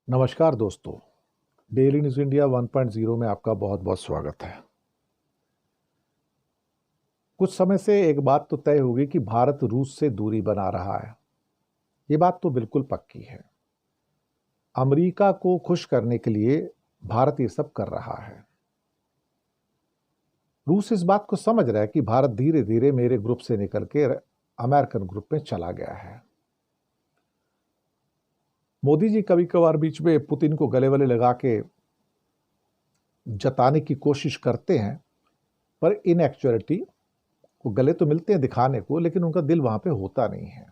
नमस्कार दोस्तों, daily news India 1.0 में आपका बहुत बहुत स्वागत है। कुछ समय से एक बात तो तय होगी कि भारत रूस से दूरी बना रहा है। ये बात तो बिल्कुल पक्की है। अमेरिका को खुश करने के लिए भारत ये सब कर रहा है। रूस इस बात को समझ रहा है कि भारत धीरे धीरे मेरे ग्रुप से निकल के अमेरिकन ग्रुप में चला गया है। मोदी जी कभी कभार बीच में पुतिन को गले वले लगा के जताने की कोशिश करते हैं, पर इन एक्चुअलिटी वो गले तो मिलते हैं दिखाने को, लेकिन उनका दिल वहां पे होता नहीं है।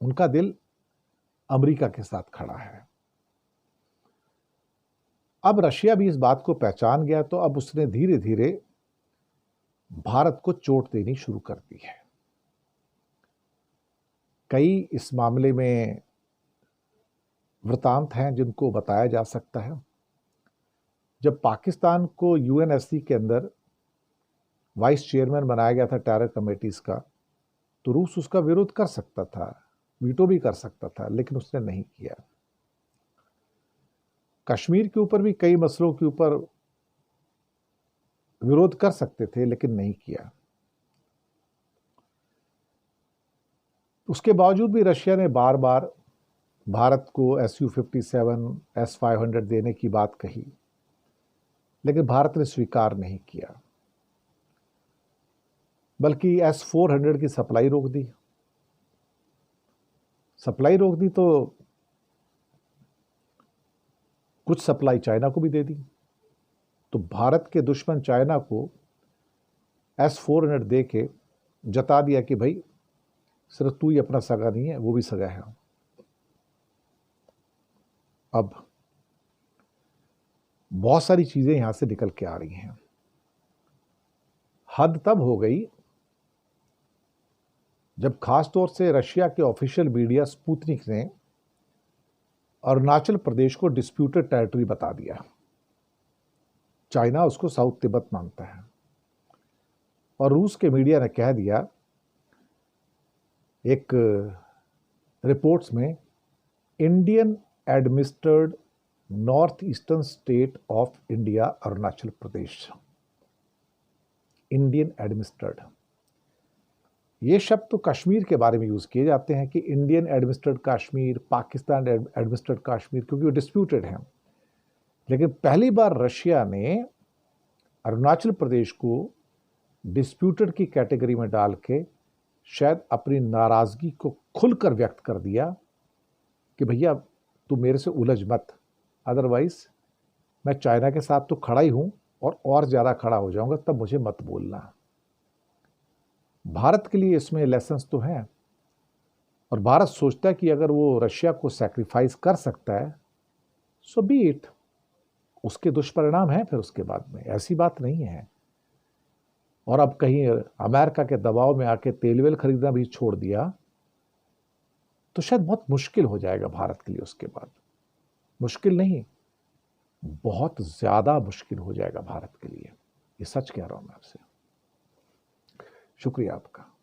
उनका दिल अमेरिका के साथ खड़ा है। अब रशिया भी इस बात को पहचान गया, तो अब उसने धीरे धीरे भारत को चोट देनी शुरू कर दी है। कई इस मामले में वृतांत हैं जिनको बताया जा सकता है। जब पाकिस्तान को यूएनएससी के अंदर वाइस चेयरमैन बनाया गया था टेरर कमेटीज का, तो रूस उसका विरोध कर सकता था, वीटो भी कर सकता था, लेकिन उसने नहीं किया। कश्मीर के ऊपर भी कई मसलों के ऊपर विरोध कर सकते थे, लेकिन नहीं किया। उसके बावजूद भी रशिया ने बार बार भारत को SU-57, S-500 देने की बात कही, लेकिन भारत ने स्वीकार नहीं किया, बल्कि S-400 की सप्लाई रोक दी। तो कुछ सप्लाई चाइना को भी दे दी। तो भारत के दुश्मन चाइना को S-400 दे के जता दिया कि भाई सिर्फ तू ही अपना सगा नहीं है, वो भी सगा है। अब बहुत सारी चीजें यहां से निकल के आ रही हैं। हद तब हो गई जब खासतौर से रशिया के ऑफिशियल मीडिया स्पुतनिक ने अरुणाचल प्रदेश को डिस्प्यूटेड टेरिटरी बता दिया। चाइना उसको साउथ तिब्बत मानता है, और रूस के मीडिया ने कह दिया एक रिपोर्ट्स में, Indian administered north eastern state of India Arunachal Pradesh. Indian administered, ये शब्द तो कश्मीर के बारे में यूज किए जाते हैं कि Indian administered Kashmir, Pakistan administered Kashmir, क्योंकि वो डिस्प्यूटेड हैं। लेकिन पहली बार रशिया ने अरुणाचल प्रदेश को डिस्प्यूटेड की कैटेगरी में डाल के शायद अपनी नाराजगी को खुलकर व्यक्त कर दिया कि भैया तू मेरे से उलझ मत, अदरवाइज मैं चाइना के साथ तो खड़ा ही हूं और ज्यादा खड़ा हो जाऊंगा, तब मुझे मत बोलना। भारत के लिए इसमें लेसन्स तो हैं, और भारत सोचता है कि अगर वो रशिया को सैक्रिफाइस कर सकता है, सो बी इट। उसके दुष्परिणाम हैं फिर उसके बाद में, ऐसी बात नहीं है। और अब कहीं अमेरिका के दबाव में आके तेल वेल खरीदना भी छोड़ दिया, तो शायद बहुत मुश्किल हो जाएगा भारत के लिए उसके बाद। मुश्किल नहीं, बहुत ज्यादा मुश्किल हो जाएगा भारत के लिए। ये सच कह रहा हूं मैं आपसे। शुक्रिया आपका।